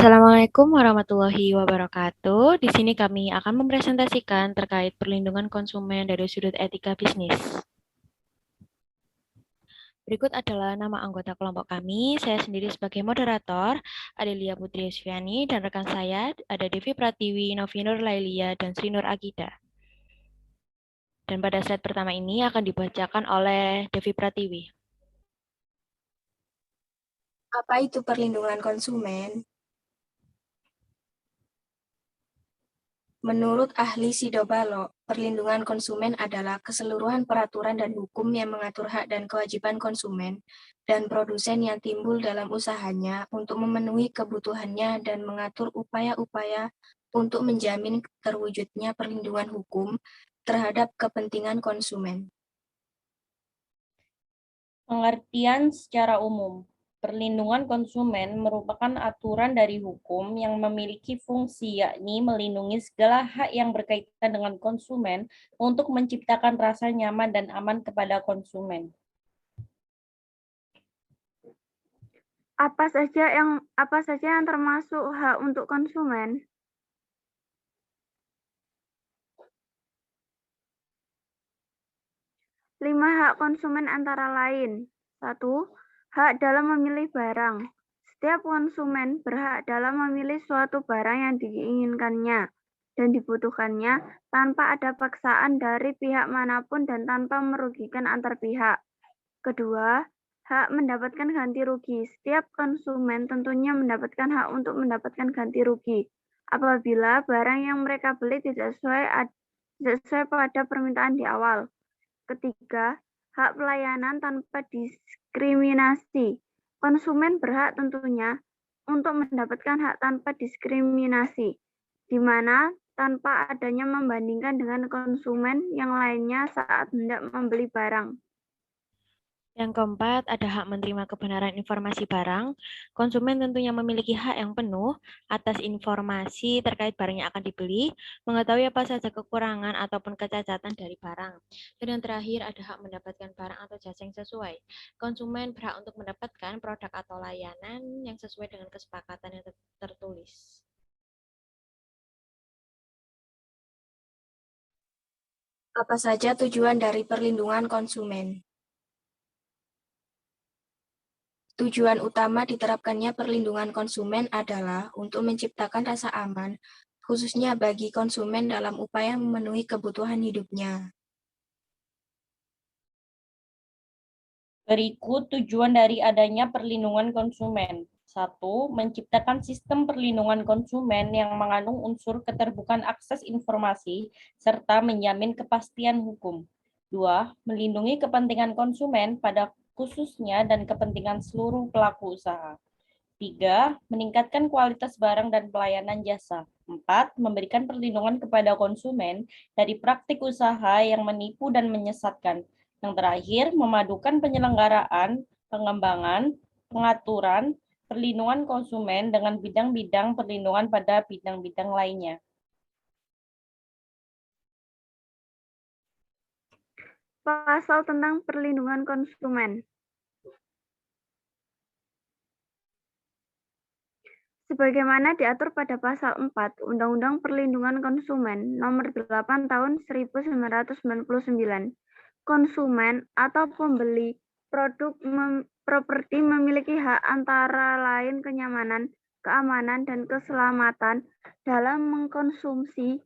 Assalamualaikum warahmatullahi wabarakatuh. Di sini kami akan mempresentasikan terkait perlindungan konsumen dari sudut etika bisnis. Berikut adalah nama anggota kelompok kami. Saya sendiri sebagai moderator, Adelia Putri Yusfiani, dan rekan saya ada Devi Pratiwi, Novinur Lailia, dan Srinur Agida. Dan pada slide pertama ini akan dibacakan oleh Devi Pratiwi. Apa itu perlindungan konsumen? Menurut ahli Sidobalo, perlindungan konsumen adalah keseluruhan peraturan dan hukum yang mengatur hak dan kewajiban konsumen dan produsen yang timbul dalam usahanya untuk memenuhi kebutuhannya dan mengatur upaya-upaya untuk menjamin terwujudnya perlindungan hukum terhadap kepentingan konsumen. Pengertian secara umum. Perlindungan konsumen merupakan aturan dari hukum yang memiliki fungsi yakni melindungi segala hak yang berkaitan dengan konsumen untuk menciptakan rasa nyaman dan aman kepada konsumen. Apa saja yang termasuk hak untuk konsumen? Lima hak konsumen antara lain. 1. Hak dalam memilih barang. Setiap konsumen berhak dalam memilih suatu barang yang diinginkannya dan dibutuhkannya tanpa ada paksaan dari pihak manapun dan tanpa merugikan antar pihak. Kedua, hak mendapatkan ganti rugi. Setiap konsumen tentunya mendapatkan hak untuk mendapatkan ganti rugi apabila barang yang mereka beli tidak sesuai pada permintaan di awal. Ketiga, hak pelayanan tanpa diskriminasi. Konsumen berhak tentunya untuk mendapatkan hak tanpa diskriminasi, di mana tanpa adanya membandingkan dengan konsumen yang lainnya saat hendak membeli barang. Yang keempat, ada hak menerima kebenaran informasi barang. Konsumen tentunya memiliki hak yang penuh atas informasi terkait barang yang akan dibeli, mengetahui apa saja kekurangan ataupun kecacatan dari barang. Dan yang terakhir, ada hak mendapatkan barang atau jasa yang sesuai. Konsumen berhak untuk mendapatkan produk atau layanan yang sesuai dengan kesepakatan yang tertulis. Apa saja tujuan dari perlindungan konsumen? Tujuan utama diterapkannya perlindungan konsumen adalah untuk menciptakan rasa aman, khususnya bagi konsumen dalam upaya memenuhi kebutuhan hidupnya. Berikut tujuan dari adanya perlindungan konsumen. 1. Menciptakan sistem perlindungan konsumen yang mengandung unsur keterbukaan akses informasi serta menjamin kepastian hukum. 2. Melindungi kepentingan konsumen pada khususnya dan kepentingan seluruh pelaku usaha. 3. Meningkatkan kualitas barang dan pelayanan jasa. 4. Memberikan perlindungan kepada konsumen dari praktik usaha yang menipu dan menyesatkan. Yang terakhir, memadukan penyelenggaraan, pengembangan, pengaturan, perlindungan konsumen dengan bidang-bidang perlindungan pada bidang-bidang lainnya. Pasal tentang perlindungan konsumen. Sebagaimana diatur pada pasal 4 Undang-Undang Perlindungan Konsumen Nomor 8 Tahun 1999, konsumen atau pembeli produk properti memiliki hak antara lain kenyamanan, keamanan, dan keselamatan dalam mengkonsumsi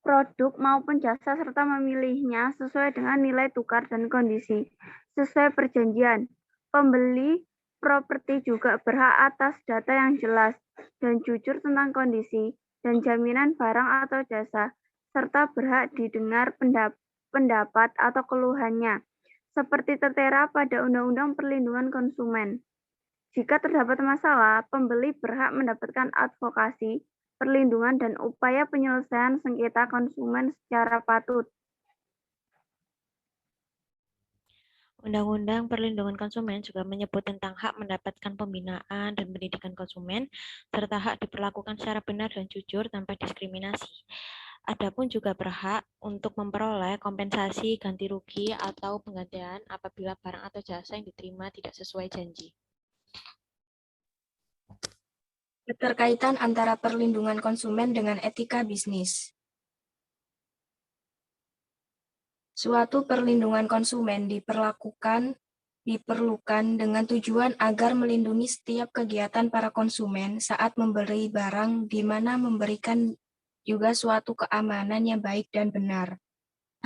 produk maupun jasa serta memilihnya sesuai dengan nilai tukar dan kondisi sesuai perjanjian. Pembeli properti juga berhak atas data yang jelas dan jujur tentang kondisi dan jaminan barang atau jasa, serta berhak didengar pendapat atau keluhannya, seperti tertera pada Undang-Undang Perlindungan Konsumen. Jika terdapat masalah, pembeli berhak mendapatkan advokasi, perlindungan, dan upaya penyelesaian sengketa konsumen secara patut. Undang-Undang Perlindungan Konsumen juga menyebut tentang hak mendapatkan pembinaan dan pendidikan konsumen, serta hak diperlakukan secara benar dan jujur tanpa diskriminasi. Adapun juga berhak untuk memperoleh kompensasi ganti rugi atau penggantian apabila barang atau jasa yang diterima tidak sesuai janji. Keterkaitan antara perlindungan konsumen dengan etika bisnis. Suatu perlindungan konsumen diperlukan dengan tujuan agar melindungi setiap kegiatan para konsumen saat membeli barang, di mana memberikan juga suatu keamanan yang baik dan benar.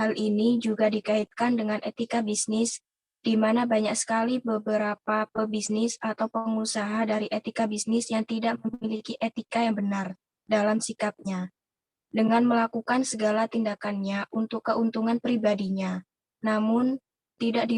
Hal ini juga dikaitkan dengan etika bisnis, di mana banyak sekali beberapa pebisnis atau pengusaha dari etika bisnis yang tidak memiliki etika yang benar dalam sikapnya, dengan melakukan segala tindakannya untuk keuntungan pribadinya, namun tidak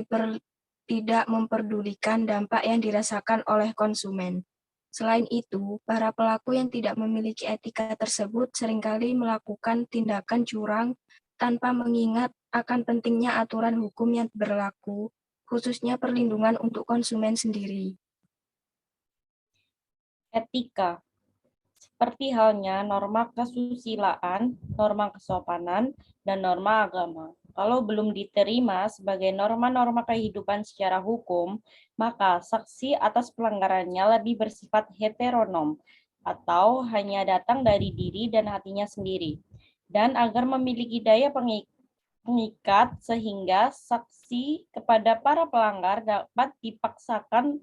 memperdulikan dampak yang dirasakan oleh konsumen. Selain itu, para pelaku yang tidak memiliki etika tersebut seringkali melakukan tindakan curang tanpa mengingat akan pentingnya aturan hukum yang berlaku, khususnya perlindungan untuk konsumen sendiri. Etika, seperti halnya norma kesusilaan, norma kesopanan, dan norma agama. Kalau belum diterima sebagai norma-norma kehidupan secara hukum, maka saksi atas pelanggarannya lebih bersifat heteronom atau hanya datang dari diri dan hatinya sendiri. Dan agar memiliki daya pengikat sehingga saksi kepada para pelanggar dapat dipaksakan,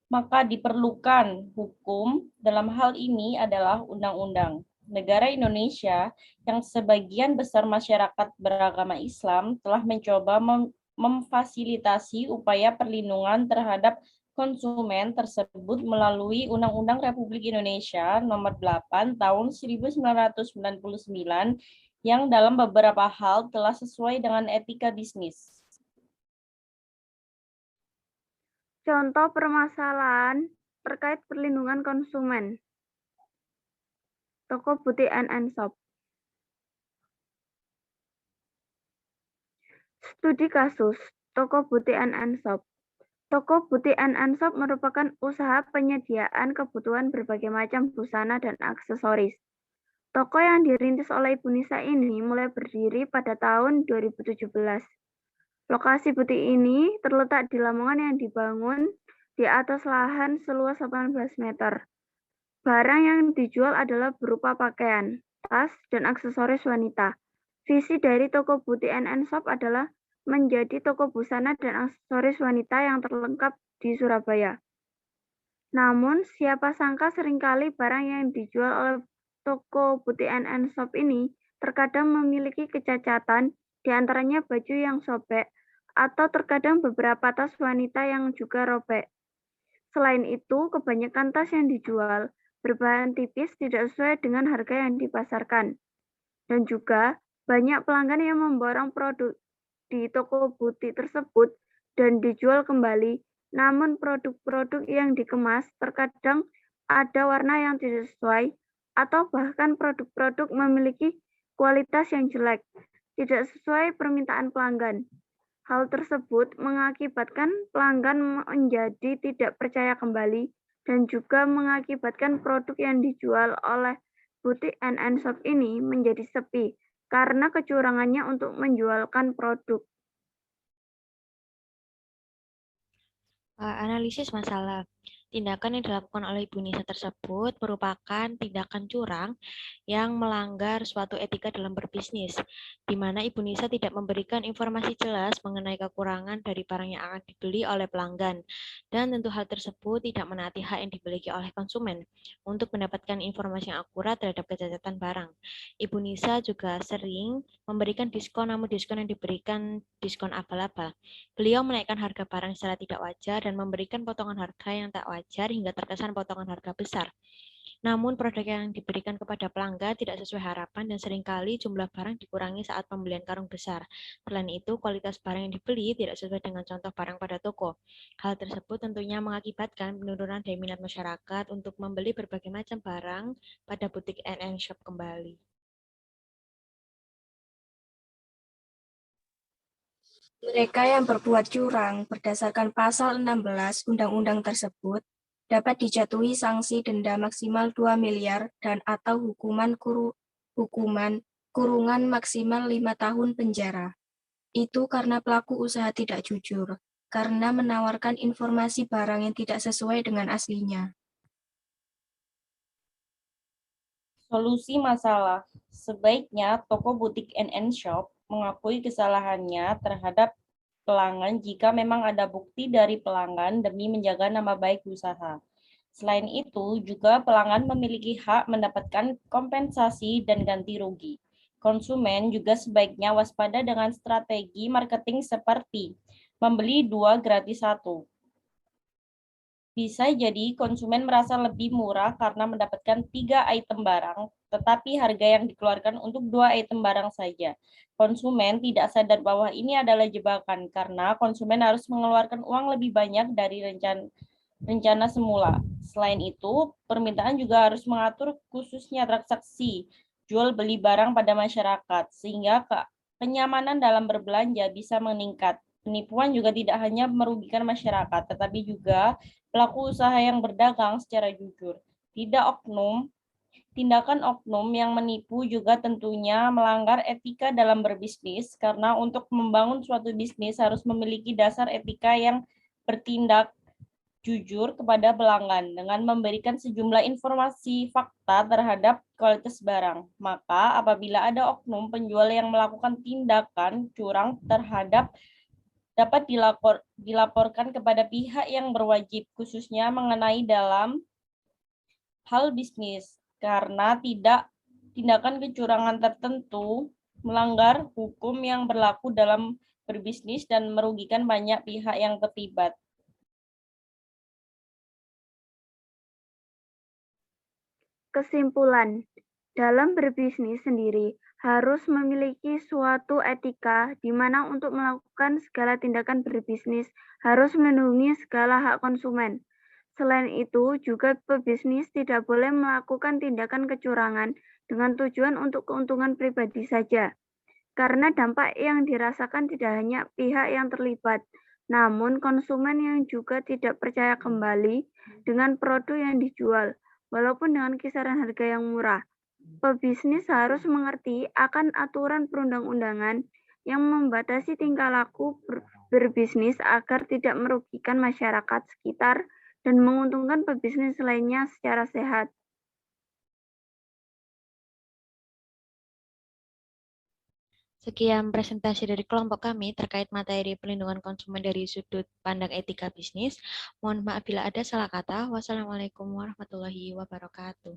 maka diperlukan hukum. Dalam hal ini adalah undang-undang. Negara Indonesia yang sebagian besar masyarakat beragama Islam telah mencoba memfasilitasi upaya perlindungan terhadap konsumen tersebut melalui Undang-Undang Republik Indonesia Nomor 8 Tahun 1999 yang dalam beberapa hal telah sesuai dengan etika bisnis. Contoh permasalahan terkait perlindungan konsumen. Toko butik Shop. Studi kasus Toko butik Shop. Toko butik Shop merupakan usaha penyediaan kebutuhan berbagai macam busana dan aksesoris. Toko yang dirintis oleh Ibu Nisa ini mulai berdiri pada tahun 2017. Lokasi butik ini terletak di Lamongan yang dibangun di atas lahan seluas 18 meter. Barang yang dijual adalah berupa pakaian, tas, dan aksesoris wanita. Visi dari toko butik Shop adalah menjadi toko busana dan aksesoris wanita yang terlengkap di Surabaya. Namun, siapa sangka seringkali barang yang dijual oleh toko butik Shop ini terkadang memiliki kecacatan, di antaranya baju yang sobek, atau terkadang beberapa tas wanita yang juga robek. Selain itu, kebanyakan tas yang dijual berbahan tipis tidak sesuai dengan harga yang dipasarkan. Dan juga banyak pelanggan yang memborong produk di toko butik tersebut dan dijual kembali, namun produk-produk yang dikemas terkadang ada warna yang tidak sesuai atau bahkan produk-produk memiliki kualitas yang jelek, tidak sesuai permintaan pelanggan. Hal tersebut mengakibatkan pelanggan menjadi tidak percaya kembali dan juga mengakibatkan produk yang dijual oleh butik Shop ini menjadi sepi karena kecurangannya untuk menjualkan produk. Analisis masalah. Tindakan yang dilakukan oleh Ibu Nisa tersebut merupakan tindakan curang yang melanggar suatu etika dalam berbisnis, di mana Ibu Nisa tidak memberikan informasi jelas mengenai kekurangan dari barang yang akan dibeli oleh pelanggan, dan tentu hal tersebut tidak menaati hak yang dimiliki oleh konsumen untuk mendapatkan informasi yang akurat terhadap kecacatan barang. Ibu Nisa juga sering memberikan diskon, namun diskon yang diberikan diskon abal-abal. Beliau menaikkan harga barang secara tidak wajar dan memberikan potongan harga yang tak wajar hingga terkesan potongan harga besar. Namun produk yang diberikan kepada pelanggan tidak sesuai harapan dan seringkali jumlah barang dikurangi saat pembelian karung besar. Selain itu, kualitas barang yang dibeli tidak sesuai dengan contoh barang pada toko. Hal tersebut tentunya mengakibatkan penurunan daya minat masyarakat untuk membeli berbagai macam barang pada butik Shop kembali. Mereka yang berbuat curang berdasarkan pasal 16 Undang-Undang tersebut dapat dijatuhi sanksi denda maksimal 2 miliar dan atau hukuman kurungan maksimal 5 tahun penjara. Itu karena pelaku usaha tidak jujur, karena menawarkan informasi barang yang tidak sesuai dengan aslinya. Solusi masalah. Sebaiknya toko butik NN Shop mengakui kesalahannya terhadap pelanggan jika memang ada bukti dari pelanggan demi menjaga nama baik usaha. Selain itu, juga pelanggan memiliki hak mendapatkan kompensasi dan ganti rugi. Konsumen juga sebaiknya waspada dengan strategi marketing seperti membeli 2 gratis 1. Bisa jadi konsumen merasa lebih murah karena mendapatkan 3 item barang, tetapi harga yang dikeluarkan untuk 2 item barang saja. Konsumen tidak sadar bahwa ini adalah jebakan karena konsumen harus mengeluarkan uang lebih banyak dari rencana semula. Selain itu, permintaan juga harus mengatur khususnya transaksi jual beli barang pada masyarakat, sehingga kenyamanan dalam berbelanja bisa meningkat. Penipuan juga tidak hanya merugikan masyarakat, tetapi juga pelaku usaha yang berdagang secara jujur. Tindakan oknum yang menipu juga tentunya melanggar etika dalam berbisnis, karena untuk membangun suatu bisnis harus memiliki dasar etika yang bertindak jujur kepada pelanggan dengan memberikan sejumlah informasi fakta terhadap kualitas barang. Maka apabila ada oknum penjual yang melakukan tindakan curang dapat dilaporkan kepada pihak yang berwajib, khususnya mengenai dalam hal bisnis, karena tindakan kecurangan tertentu melanggar hukum yang berlaku dalam berbisnis dan merugikan banyak pihak yang terlibat. Kesimpulan, dalam berbisnis sendiri harus memiliki suatu etika di mana untuk melakukan segala tindakan berbisnis harus melindungi segala hak konsumen. Selain itu, juga pebisnis tidak boleh melakukan tindakan kecurangan dengan tujuan untuk keuntungan pribadi saja. Karena dampak yang dirasakan tidak hanya pihak yang terlibat, namun konsumen yang juga tidak percaya kembali dengan produk yang dijual, walaupun dengan kisaran harga yang murah. Pebisnis harus mengerti akan aturan perundang-undangan yang membatasi tingkah laku berbisnis agar tidak merugikan masyarakat sekitar dan menguntungkan pebisnis lainnya secara sehat. Sekian presentasi dari kelompok kami terkait materi pelindungan konsumen dari sudut pandang etika bisnis. Mohon maaf bila ada salah kata. Wassalamualaikum warahmatullahi wabarakatuh.